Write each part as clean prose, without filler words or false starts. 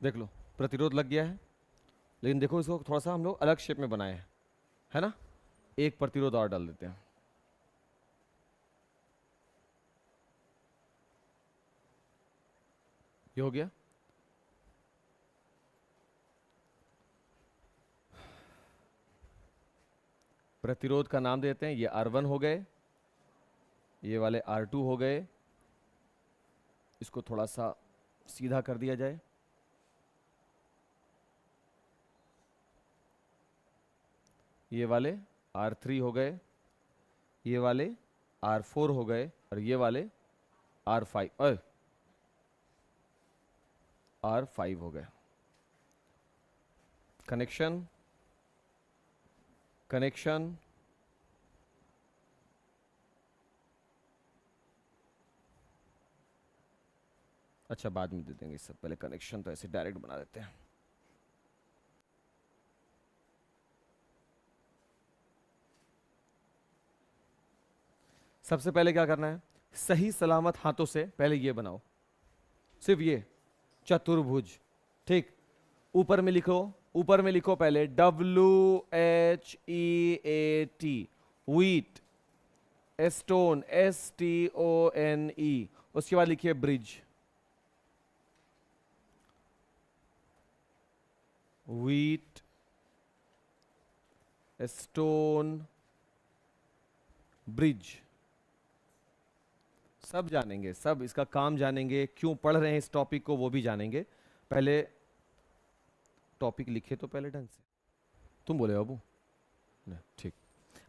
देख लो प्रतिरोध लग गया है, लेकिन देखो इसको थोड़ा सा हम लोग अलग शेप में बनाए हैं, है ना। एक प्रतिरोध और डाल देते हैं। ये हो गया। प्रतिरोध का नाम देते हैं, ये R1 हो गए, ये वाले R2 हो गए। इसको थोड़ा सा सीधा कर दिया जाए। ये वाले R3 हो गए, ये वाले R4 हो गए, और ये वाले R5 R5 हो गए। कनेक्शन कनेक्शन अच्छा बाद में दे देंगे, इससे पहले कनेक्शन तो ऐसे डायरेक्ट बना देते हैं। सबसे पहले क्या करना है, सही सलामत हाथों से पहले ये बनाओ, सिर्फ ये चतुर्भुज, ठीक। ऊपर में लिखो पहले WHEAT, व्हीट। Stone STONE। उसके बाद लिखिए ब्रिज, व्हीट स्टोन ब्रिज। सब जानेंगे, सब इसका काम जानेंगे, क्यों पढ़ रहे हैं इस टॉपिक को वो भी जानेंगे। पहले टॉपिक लिखे तो पहले ढंग से। तुम बोले बाबू नहीं, ठीक।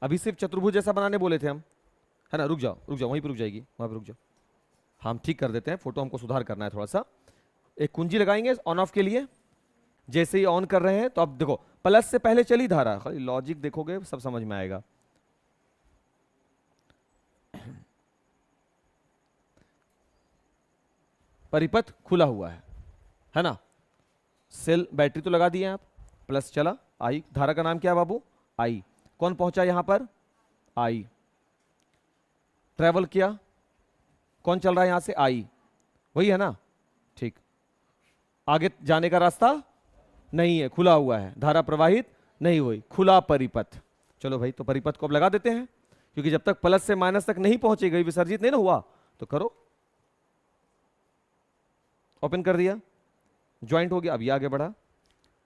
अभी सिर्फ चतुर्भुज जैसा बनाने बोले थे हम, है ना। रुक जाओ वहीं पर रुक जाएगी, वहां पर रुक जाओ। हम ठीक कर देते हैं, फोटो हमको सुधार करना है थोड़ा सा। एक कुंजी लगाएंगे ऑन ऑफ के लिए। जैसे ही ऑन कर रहे हैं तो अब देखो प्लस से पहले चली धारा, खाली लॉजिक देखोगे सब समझ में आएगा। परिपथ खुला हुआ है ना। सेल बैटरी तो लगा दिए आप, प्लस चला, आई। धारा का नाम क्या है बाबू, आई। कौन पहुंचा यहां पर, आई। ट्रेवल किया, कौन चल रहा है यहां से, आई, वही है ना, ठीक। आगे जाने का रास्ता नहीं है, खुला हुआ है, धारा प्रवाहित नहीं हुई, खुला परिपथ। चलो भाई, तो परिपथ को अब लगा देते हैं, क्योंकि जब तक प्लस से माइनस तक नहीं पहुंची गई, विसर्जित नहीं ना हुआ, तो करो। ओपन कर दिया, ज्वाइंट हो गया। अब ये आगे बढ़ा,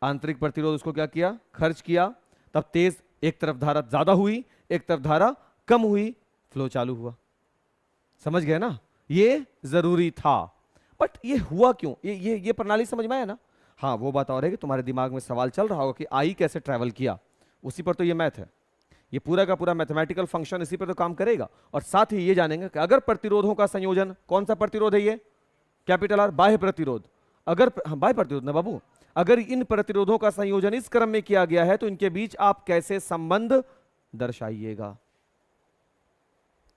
आंतरिक प्रतिरोध उसको क्या किया, खर्च किया। तब तेज, एक तरफ धारा ज्यादा हुई, एक तरफ धारा कम हुई, फ्लो चालू हुआ। समझ गए ना, ये जरूरी था। बट ये हुआ क्यों, ये प्रणाली समझ में आया ना। हाँ, वो बात और है कि तुम्हारे दिमाग में सवाल चल रहा होगा कि आई कैसे ट्रैवल किया, उसी पर तो ये मैथ है। ये पूरा का पूरा मैथमेटिकल फंक्शन इसी पर तो काम करेगा। और साथ ही ये जानेंगे कि अगर प्रतिरोधों का संयोजन, कौन सा प्रतिरोध है ये, कैपिटल आर, बाह्य प्रतिरोध। अगर बाह्य प्रतिरोध ना बाबू, अगर इन प्रतिरोधों का संयोजन इस क्रम में किया गया है तो इनके बीच आप कैसे संबंध दर्शाइएगा।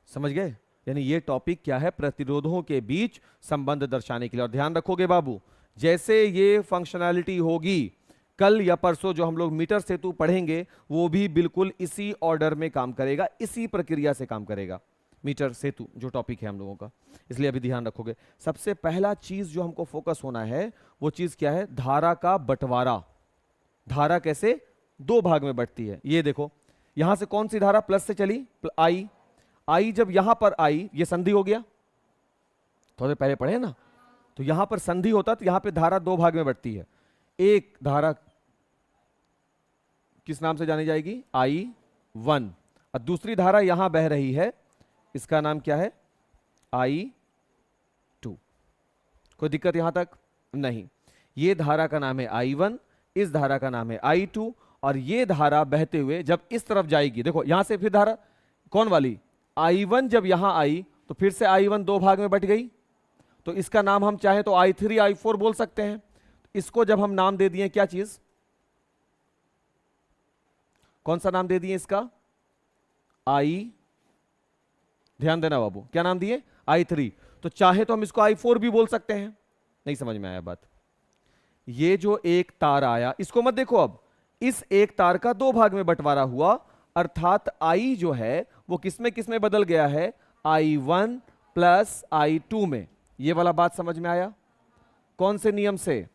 समझ गए, यानी ये टॉपिक क्या है, प्रतिरोधों के बीच संबंध दर्शाने के लिए। और ध्यान रखोगे बाबू, जैसे ये फंक्शनैलिटी होगी, कल या परसों जो हम लोग मीटर सेतु पढ़ेंगे वो भी बिल्कुल इसी ऑर्डर में काम करेगा, इसी प्रक्रिया से काम करेगा, मीटर सेतु जो टॉपिक है हम लोगों का। इसलिए अभी ध्यान रखोगे, सबसे पहला चीज जो हमको फोकस होना है वो चीज क्या है, धारा का बंटवारा। धारा कैसे दो भाग में बढ़ती है, ये देखो। यहां से कौन सी धारा प्लस से चली, आई। आई जब यहां पर आई, ये संधि हो गया, थोड़े पहले पढ़े ना, तो यहां पर संधि होता तो यहां पे धारा दो भाग में बढ़ती है। एक धारा किस नाम से जानी जाएगी, I1, और दूसरी धारा यहां बह रही है, इसका नाम क्या है, I2। कोई दिक्कत यहां तक नहीं। ये धारा का नाम है I1, इस धारा का नाम है I2, और ये धारा बहते हुए जब इस तरफ जाएगी, देखो यहां से फिर धारा कौन वाली, I1 जब यहां आई तो फिर से I1 दो भाग में बट गई, तो इसका नाम हम चाहे तो I3 I4 बोल सकते हैं। इसको जब हम नाम दे दिए, क्या चीज, कौन सा नाम दे दिए इसका, आई, ध्यान देना बाबू, क्या नाम दिए, I3। तो चाहे तो हम इसको I4 भी बोल सकते हैं। नहीं समझ में आया बात, ये जो एक तार आया, इसको मत देखो, अब इस एक तार का दो भाग में बंटवारा हुआ, अर्थात I जो है वो किसमें बदल गया है, I1 प्लस I2 में। ये वाला बात समझ में आया, कौन से नियम से,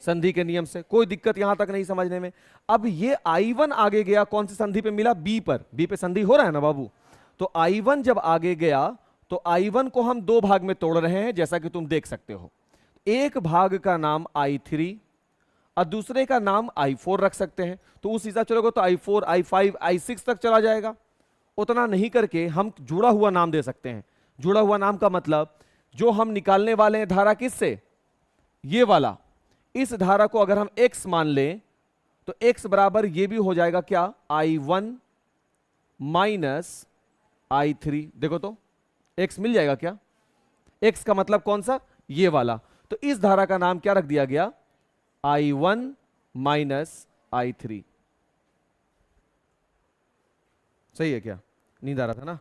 संधि के नियम से, कोई दिक्कत यहां तक नहीं समझने में। अब ये I1 आगे गया कौन सी संधि पे मिला, बी पर, बी पे संधि हो रहा है ना बाबू। तो I1 जब आगे गया तो I1 को हम दो भाग में तोड़ रहे हैं, जैसा कि तुम देख सकते हो। एक भाग का नाम I3 और दूसरे का नाम I4 रख सकते हैं। तो उस हिसाब चलोगे तो I4, I5, I6 तक चला जाएगा। उतना नहीं करके हम जुड़ा हुआ नाम दे सकते हैं। जुड़ा हुआ नाम का मतलब जो हम निकालने वाले हैं धारा किससे, ये वाला, इस धारा को अगर हम x मान लें तो x बराबर ये भी हो जाएगा क्या, I1 माइनस I3। देखो तो x मिल जाएगा क्या, x का मतलब कौन सा, ये वाला। तो इस धारा का नाम क्या रख दिया गया, I1 माइनस I3। सही है क्या, नींद आ रहा था ना।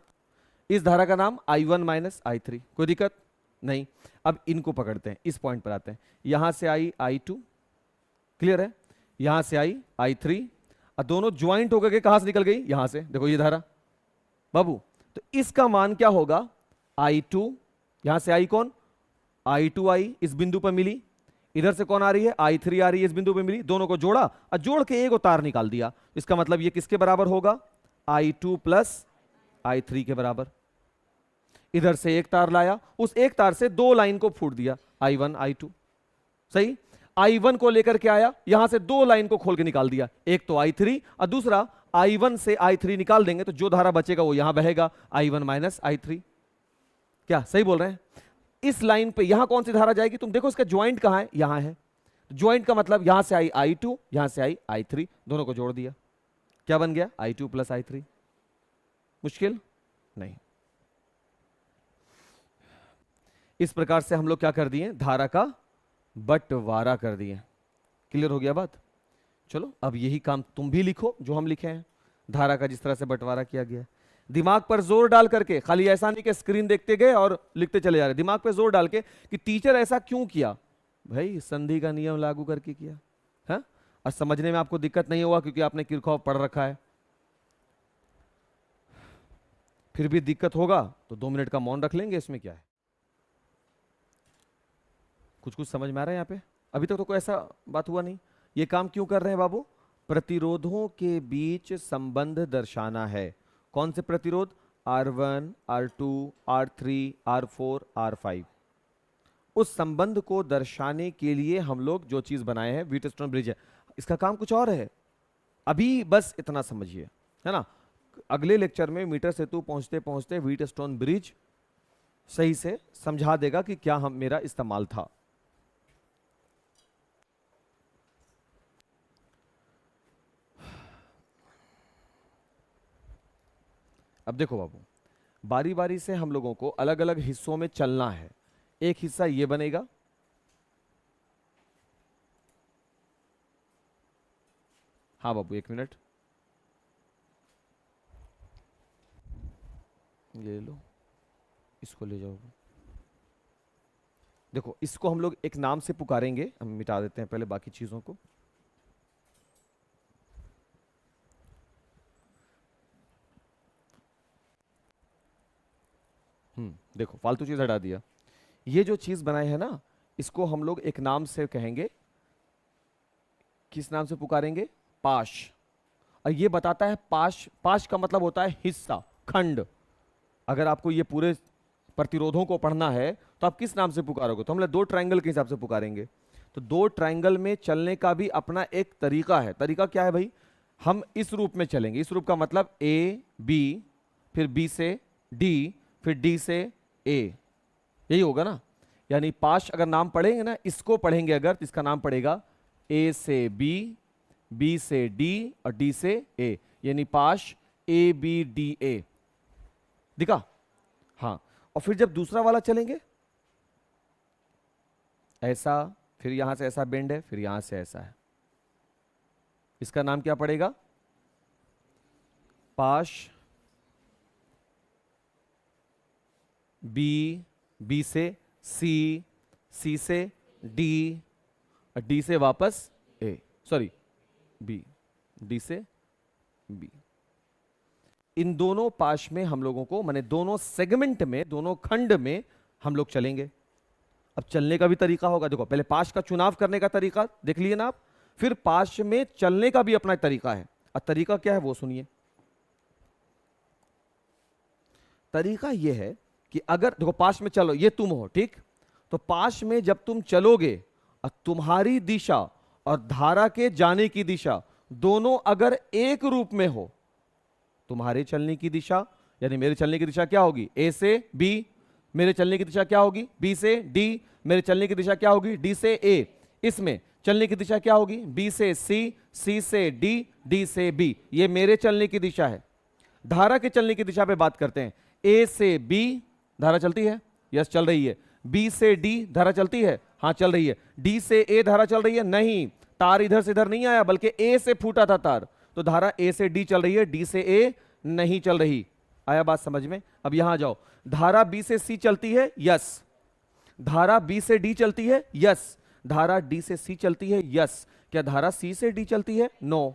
इस धारा का नाम I1 माइनस I3, कोई दिक्कत नहीं। अब इनको पकड़ते हैं, इस पॉइंट पर आते हैं। यहां से आई I2, क्लियर है, यहां से आई I3 और दोनों ज्वाइंट होकर के कहां से निकल गई, यहां से। देखो ये धारा बाबू, तो इसका मान क्या होगा, I2, यहां से आई कौन, I2 आई इस बिंदु पर मिली, इधर से कौन आ रही है, I3 आ रही है इस बिंदु पर मिली, दोनों को जोड़ा और जोड़ के एक तार निकाल दिया। इसका मतलब ये किसके बराबर होगा, I2 प्लस I3 के बराबर। इधर से एक तार लाया, उस एक तार से दो लाइन को फूट दिया, I1 I2। सही, I1 को लेकर के आया, यहां से दो लाइन को खोल के निकाल दिया, एक तो I3 और दूसरा I1 से I3 निकाल देंगे तो जो धारा बचेगा वो यहां बहेगा, I1 माइनस I3। क्या सही बोल रहे हैं। इस लाइन पे यहां कौन सी धारा जाएगी, तुम देखो इसका ज्वाइंट कहां है, यहां है। ज्वाइंट का मतलब यहां से आई I2, यहां से आई I3, दोनों को जोड़ दिया, क्या बन गया, I2 प्लस I3। मुश्किल नहीं। इस प्रकार से हम लोग क्या कर दिए, धारा का बंटवारा कर दिए। क्लियर हो गया बात। चलो अब यही काम तुम भी लिखो जो हम लिखे हैं, धारा का जिस तरह से बंटवारा किया गया है। दिमाग पर जोर डाल करके, खाली ऐसा नहीं कि स्क्रीन देखते गए और लिखते चले जा रहे, दिमाग पर जोर डाल के कि टीचर ऐसा क्यों किया, भाई संधि का नियम लागू करके किया है। और समझने में आपको दिक्कत नहीं होगा क्योंकि आपने किरचॉफ पढ़ रखा है। फिर भी दिक्कत होगा तो 2 मिनट का मौन रख लेंगे, इसमें क्या है। कुछ कुछ समझ में आ रहा है यहाँ पे, अभी तक तो कोई ऐसा बात हुआ नहीं। ये काम क्यों कर रहे हैं बाबू, प्रतिरोधों के बीच संबंध दर्शाना है। कौन से प्रतिरोध, R1, R2, R3, R4, R5। उस संबंध को दर्शाने के लिए हम लोग जो चीज बनाए हैं व्हीटस्टोन ब्रिज है। इसका काम कुछ और है, अभी बस इतना समझिए, है ना। अगले लेक्चर में मीटर सेतु पहुंचते पहुंचते व्हीटस्टोन ब्रिज सही से समझा देगा कि क्या हम मेरा इस्तेमाल था। अब देखो बाबू, बारी बारी से हम लोगों को अलग अलग हिस्सों में चलना है। एक हिस्सा ये बनेगा, हाँ बाबू 1 मिनट, ये लो, इसको ले जाओ। देखो इसको हम लोग एक नाम से पुकारेंगे, हम मिटा देते हैं पहले बाकी चीजों को। देखो फालतू चीज हटा दिया। ये जो चीज बनाए है ना, इसको हम लोग एक नाम से कहेंगे। किस नाम से पुकारेंगे, पाश। और ये बताता है पाश, पाश का मतलब होता है हिस्सा, खंड। अगर आपको ये पूरे प्रतिरोधों को पढ़ना है तो आप किस नाम से पुकारोगे, तो हम लोग 2 ट्रायंगल के हिसाब से पुकारेंगे। तो 2 ट्रायंगल में चलने का भी अपना एक तरीका है। तरीका क्या है भाई, हम इस रूप में चलेंगे। इस रूप का मतलब A B, फिर B से D, फिर D से A, यही होगा ना। यानी पाश अगर नाम पढ़ेंगे ना, इसको पढ़ेंगे अगर, तो इसका नाम पड़ेगा A से B, B से D और D से A, यानी पाश ABDA। दिखा, हाँ। और फिर जब दूसरा वाला चलेंगे ऐसा, फिर यहां से ऐसा बेंड है, फिर यहां से ऐसा है, इसका नाम क्या पड़ेगा, पाश B, B से C, C से D, D से वापस A, सॉरी B, D से B। इन दोनों पाश में हम लोगों को, माने दोनों सेगमेंट में, दोनों खंड में हम लोग चलेंगे। अब चलने का भी तरीका होगा। देखो पहले पाश का चुनाव करने का तरीका देख लिए ना आप, फिर पाश में चलने का भी अपना तरीका है। अब तरीका क्या है वो सुनिए। तरीका ये है कि अगर देखो पाश में चलो, ये तुम हो ठीक, तो पाश में जब तुम चलोगे और तुम्हारी दिशा और धारा के जाने की दिशा दोनों अगर एक रूप में हो, तुम्हारे चलने की दिशा यानी मेरे चलने की दिशा क्या होगी, ए से बी, मेरे चलने की दिशा क्या होगी, बी से डी, मेरे चलने की दिशा क्या होगी, डी से ए, इसमें चलने की दिशा क्या होगी, बी से सी, सी से डी, डी से बी। ये मेरे चलने की दिशा है। धारा के चलने की दिशा पे बात करते हैं। ए से बी धारा चलती है, यस चल रही है। बी से डी धारा चलती है, हाँ चल रही है। डी से ए धारा चल रही है, नहीं, तार इधर से इधर नहीं आया बल्कि ए से फूटा था तार, तो धारा ए से डी चल रही है, डी से ए नहीं चल रही। आया बात समझ में? अब यहां जाओ, धारा बी से सी चलती है, यस। धारा बी से डी चलती है, यस। धारा डी से सी चलती है, यस। क्या धारा सी से डी चलती है? नो।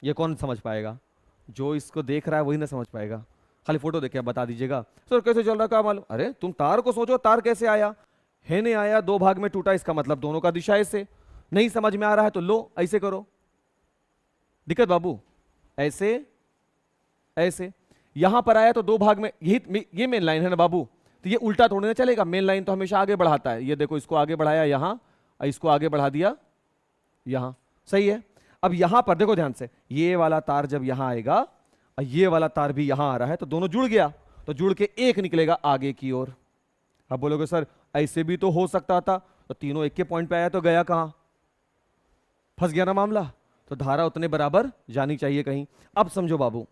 ये कौन समझ पाएगा? जो इसको देख रहा है वही ना समझ पाएगा। खाली फोटो देख के बता दीजिएगा सर कैसे चल रहा, क्या मालूम। अरे तुम तार को सोचो, तार कैसे आया, है नहीं आया, दो भाग में टूटा, इसका मतलब दोनों का दिशा ऐसे। नहीं समझ में आ रहा है तो लो ऐसे करो। दिक्कत बाबू, ऐसे ऐसे यहां पर आया तो दो भाग में, यही ये मेन लाइन है ना बाबू, तो ये उल्टा थोड़ी ना चलेगा। मेन लाइन तो हमेशा आगे बढ़ाता है। ये देखो इसको आगे बढ़ाया यहां, इसको आगे बढ़ा दिया यहां, सही है। अब यहां पर देखो ध्यान से, ये वाला तार जब यहां आएगा और ये वाला तार भी यहां आ रहा है तो दोनों जुड़ गया, तो जुड़ के एक निकलेगा आगे की ओर। अब बोलोगे सर ऐसे भी तो हो सकता था, तो तीनों एक के पॉइंट पे आया तो गया कहां, फंस गया ना मामला। तो धारा उतने बराबर जानी चाहिए कहीं। अब समझो बाबू,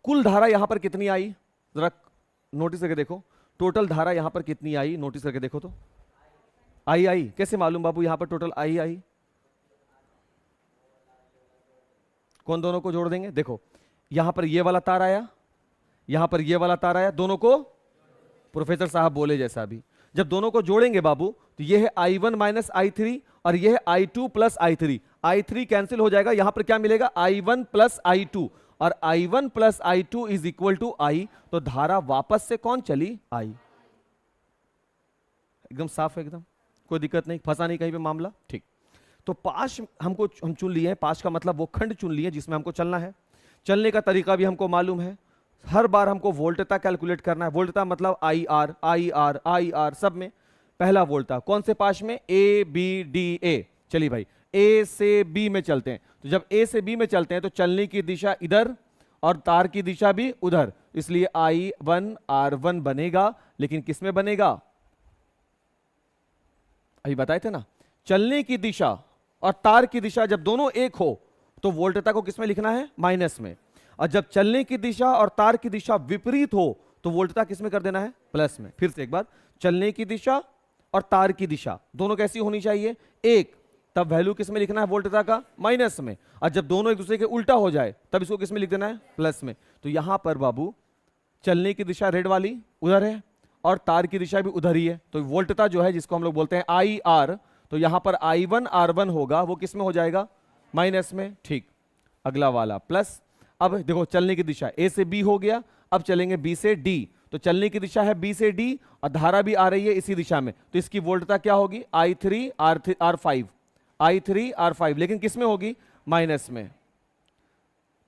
कुल धारा यहां पर कितनी आई, जरा नोटिस करके देखो। टोटल धारा यहां पर कितनी आई, नोटिस करके देखो तो। आई कैसे मालूम बाबू, यहां पर टोटल आई। कौन दोनों को जोड़ देंगे? देखो यहां पर ये वाला तार आया, यहां पर ये वाला तार आया, दोनों को प्रोफेसर साहब बोले जैसा भी, जब दोनों को जोड़ेंगे बाबू तो ये है I1 माइनस I3 और ये है I2 plus I3। I3 cancel हो जाएगा, यहां पर क्या मिलेगा, I1 प्लस I2, और I1 plus I2 is equal to I। तो धारा वापस से कौन चली, I। एकदम साफ है, एकदम कोई दिक्कत नहीं, फंसा नहीं कहीं पे मामला, ठीक। तो पाश हम चुन लिए हैं, पाश का मतलब वो खंड चुन लिए जिसमें हमको चलना है। चलने का तरीका भी हमको मालूम है। हर बार हमको वोल्टता कैलकुलेट करना है। वोल्टता मतलब IR सब में पहला वोल्टता कौन से पाश में, A B D A। चलिए भाई A से B में चलते हैं, तो जब A से B में चलते हैं तो चलने की दिशा इधर और तार की दिशा भी उधर, इसलिए I1 R1 बनेगा। लेकिन किस में बनेगा, अभी बताए थे ना, चलने की दिशा और तार की दिशा जब दोनों एक हो तो वोल्टता को किस में लिखना है, माइनस में। और जब चलने की दिशा और तार की दिशा विपरीत हो तो वोल्टता किस में कर देना है, प्लस में। फिर से एक बार, चलने की दिशा और तार की दिशा दोनों कैसी होनी चाहिए, एक, तब वैल्यू किस में लिखना है वोल्टता का, माइनस में। और जब दोनों एक दूसरे के उल्टा हो जाए तब इसको किस में लिख देना है, प्लस में। तो यहां पर बाबू चलने की दिशा रेड वाली उधर है और तार की दिशा भी उधर ही है, तो वोल्टता जो है जिसको हम लोग बोलते हैं IR, तो यहां पर I1 R1 होगा, वो किस में हो जाएगा, माइनस में, ठीक। अगला वाला प्लस। अब देखो चलने की दिशा A से B हो गया, अब चलेंगे B से D, तो चलने की दिशा है B से D और धारा भी आ रही है इसी दिशा में, तो इसकी वोल्टता क्या होगी, I3 R5, लेकिन किस में होगी, माइनस में।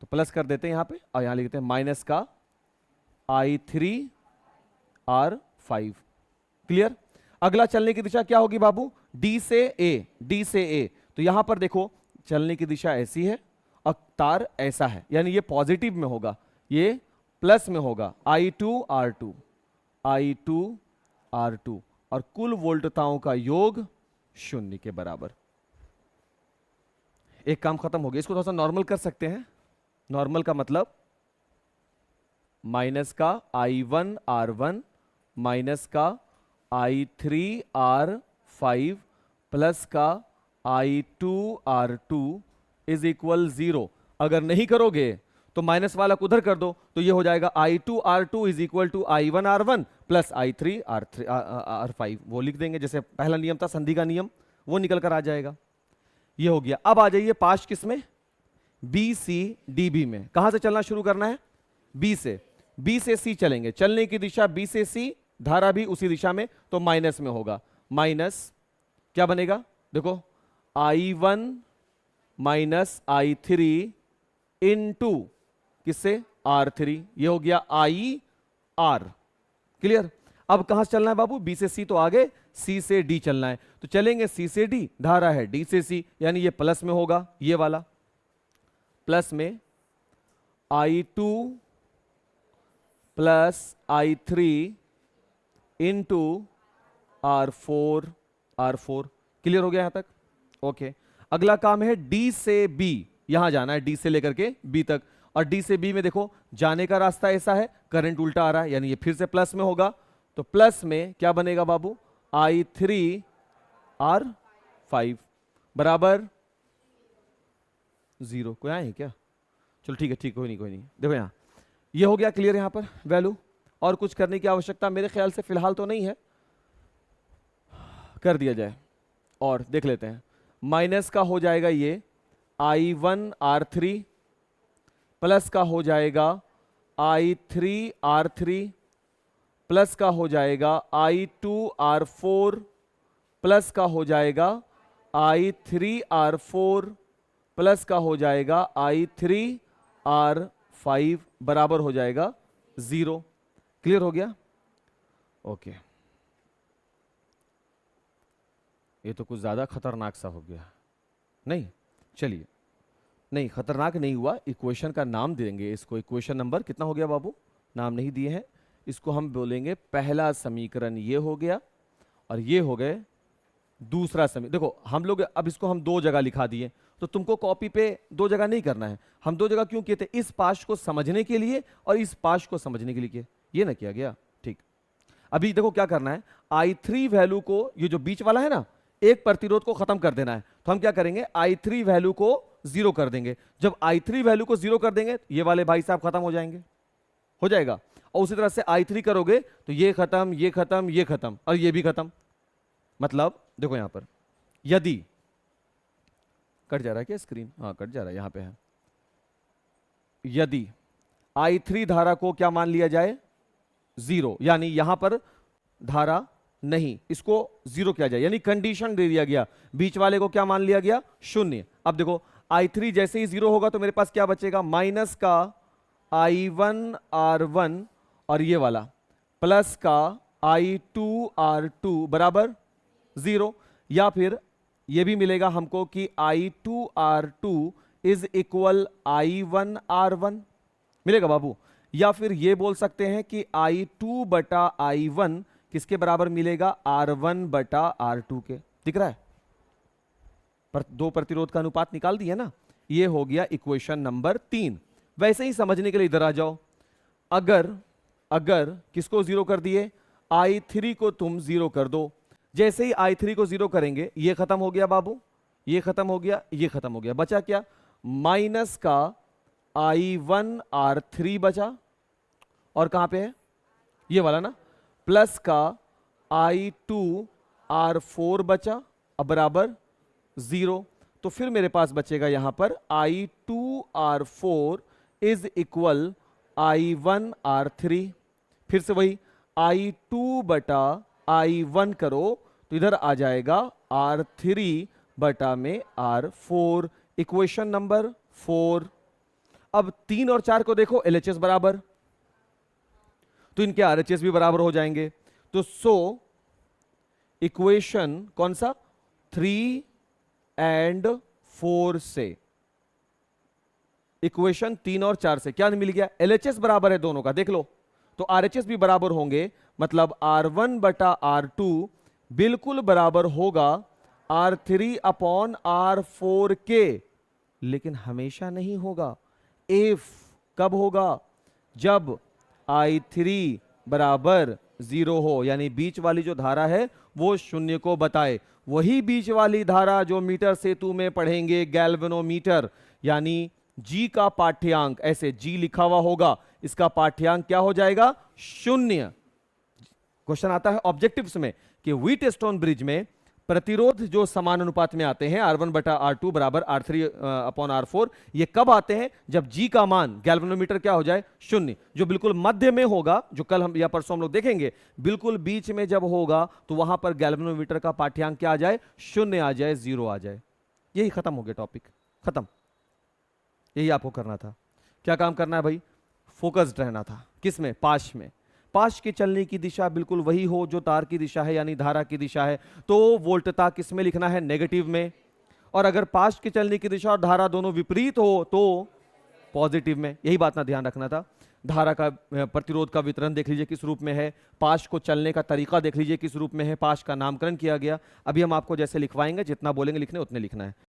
तो प्लस कर देते हैं यहां पे और यहां लिखते हैं माइनस का I3 R5। क्लियर। अगला चलने की दिशा क्या होगी बाबू, D से A। तो यहां पर देखो चलने की दिशा ऐसी है और तार ऐसा है, यानी ये पॉजिटिव में होगा, ये प्लस में होगा, I2 R2 और कुल वोल्टताओं का योग 0 के बराबर। एक काम खत्म हो गया। इसको थोड़ा सा नॉर्मल कर सकते हैं। नॉर्मल का मतलब माइनस का I1 R1 माइनस का I3 R5 प्लस का I2 R2 इज इक्वल 0। अगर नहीं करोगे तो माइनस वाला को उधर कर दो, तो ये हो जाएगा I2 R2 is equal to I1 R1 plus I3 R5। वो लिख देंगे जैसे पहला नियम था संधि का नियम, वो निकल कर आ जाएगा। ये हो गया। अब आ जाइए पाश किस में, B C D B में। कहां से चलना शुरू करना है, B से C चलेंगे। चलने की दिशा B से C धारा भी उसी दिशा में, तो माइनस में होगा। माइनस क्या बनेगा, देखो I1 माइनस I3 इनटू किससे, R3, ये हो गया IR। क्लियर। अब कहां से चलना है बाबू, B से C तो आगे, C से D चलना है, तो चलेंगे C से D, धारा है D से C, यानी ये प्लस में होगा, ये वाला प्लस में I2 plus I3 into R4। Clear हो गया यहां तक, ओके। अगला काम है D से B, यहां जाना है D से लेकर के B तक, और D से B में देखो जाने का रास्ता ऐसा है, करंट उल्टा आ रहा है, यानी ये फिर से प्लस में होगा, तो प्लस में क्या बनेगा बाबू, I3 R5 बराबर 0। कोई आए हैं क्या, चलो ठीक है, ठीक, कोई नहीं। देखो यहां ये हो गया क्लियर, यहां पर वैल्यू, और कुछ करने की आवश्यकता मेरे ख्याल से फिलहाल तो नहीं है, कर दिया जाए और देख लेते हैं। माइनस का हो जाएगा ये I1 R3, प्लस का हो जाएगा I3 R3, प्लस का हो जाएगा I2 R4, प्लस का हो जाएगा I3 R4, प्लस का हो जाएगा I3 R5 बराबर हो जाएगा 0। क्लियर हो गया, ओके। ये तो कुछ ज्यादा खतरनाक सा हो गया, नहीं चलिए, नहीं खतरनाक नहीं हुआ, इक्वेशन का नाम देंगे इसको। इक्वेशन नंबर कितना हो गया बाबू, नाम नहीं दिए हैं, इसको हम बोलेंगे पहला समीकरण, ये हो गया, और ये हो गए दूसरा समीकरण। देखो हम लोग अब इसको हम दो जगह लिखा दिए, तो तुमको कॉपी पे दो जगह नहीं करना है। हम दो जगह क्यों किए थे, इस पाश को समझने के लिए और इस पाश को समझने के लिए किए, ये ना किया गया, ठीक। अभी देखो क्या करना है, I3 वैल्यू को, ये जो बीच वाला है ना, एक प्रतिरोध को खत्म कर देना है, तो हम क्या करेंगे, I3 वैल्यू को 0 कर देंगे। जब I3 वैल्यू को 0 कर देंगे, ये वाले भाई साहब खत्म हो जाएंगे, हो जाएगा। और उसी तरह से I3 करोगे तो ये खत्म, ये खत्म, ये खत्म, और ये भी खत्म। मतलब देखो यहां पर, यदि कट जा रहा है क्या स्क्रीन, हाँ कट जा रहा है, यहां पे है। यदि I3 धारा को क्या मान लिया जाए, 0, यानी यहां पर धारा नहीं, इसको 0 किया जाए, यानी कंडीशन दे दिया गया, बीच वाले को क्या मान लिया गया, 0। अब देखो I3 जैसे ही 0 होगा तो मेरे पास क्या बचेगा, माइनस का I1 R1 और ये वाला प्लस का I2 R2 बराबर 0, या फिर ये भी मिलेगा हमको कि I2 R2 is equal I1 R1 मिलेगा बाबू, या फिर ये बोल सकते हैं कि I2 बटा I1 किसके बराबर मिलेगा, R1 बटा R2 के। दिख रहा है, पर दो प्रतिरोध का अनुपात निकाल दिया ना, ये हो गया इक्वेशन नंबर 3। वैसे ही समझने के लिए इधर आ जाओ, अगर किसको 0 कर दिए, I3 को तुम 0 कर दो, जैसे ही I3 को 0 करेंगे, ये खत्म हो गया बाबू, ये खत्म हो गया, ये खत्म हो गया, बचा क्या, माइनस का I1 R3 बचा, और कहां पे है ये वाला ना, प्लस का I2 R4 बचा, अब बराबर 0। तो फिर मेरे पास बचेगा यहां पर I2 R4 is equal I1 R3, फिर से वही I2 बटा I1 करो तो इधर आ जाएगा R3 बटा में R4, इक्वेशन नंबर 4। अब 3 और 4 को देखो, LHS बराबर, तो इनके RHS भी बराबर हो जाएंगे, तो सो इक्वेशन कौन सा, 3 एंड 4 से, इक्वेशन 3 और 4 से क्या मिल गया, LHS बराबर है दोनों का, देख लो, तो RHS भी बराबर होंगे, मतलब R1 बटा R2 बिल्कुल बराबर होगा R3 अपॉन R4 के, लेकिन हमेशा नहीं होगा। इफ कब होगा, जब I3 बराबर 0 हो, यानी बीच वाली जो धारा है वो 0 को बताए। वही बीच वाली धारा जो मीटर सेतु में पढ़ेंगे, गैल्वेनोमीटर, यानी G का पाठ्यांक, ऐसे G लिखा हुआ होगा, इसका पाठ्यांक क्या हो जाएगा, 0। क्वेश्चन आता है ऑब्जेक्टिव्स में कि व्हीटस्टोन ब्रिज में प्रतिरोध जो समान अनुपात में आते हैं R1 बटा R2 बराबर R3 अपॉन R4, ये कब आते हैं? जब G का मान गैल्वेनोमीटर क्या हो जाए? शून्य। जो बिल्कुल मध्य में होगा, जो कल हम या परसों हम लोग देखेंगे, बिल्कुल बीच में जब होगा तो वहां पर गैल्वेनोमीटर का पाठ्यांक क्या आ जाए? शून्य आ जाए, 0 आ जाए। यही खत्म हो गया टॉपिक, खत्म। यही आपको करना था। क्या काम करना है भाई? फोकस्ड रहना था। किसमें? पाश में। पाश के चलने की दिशा बिल्कुल वही हो जो तार की दिशा है, यानी धारा की दिशा है, तो वोल्टता किस में लिखना है? नेगेटिव में। और अगर पाश के चलने की दिशा और धारा दोनों विपरीत हो तो पॉजिटिव में। यही बात ना ध्यान रखना था। धारा का प्रतिरोध का वितरण देख लीजिए किस रूप में है, पाश को चलने का तरीका देख लीजिए किस रूप में है, पाश का नामकरण किया गया। अभी हम आपको जैसे लिखवाएंगे, जितना बोलेंगे लिखने उतने लिखना है।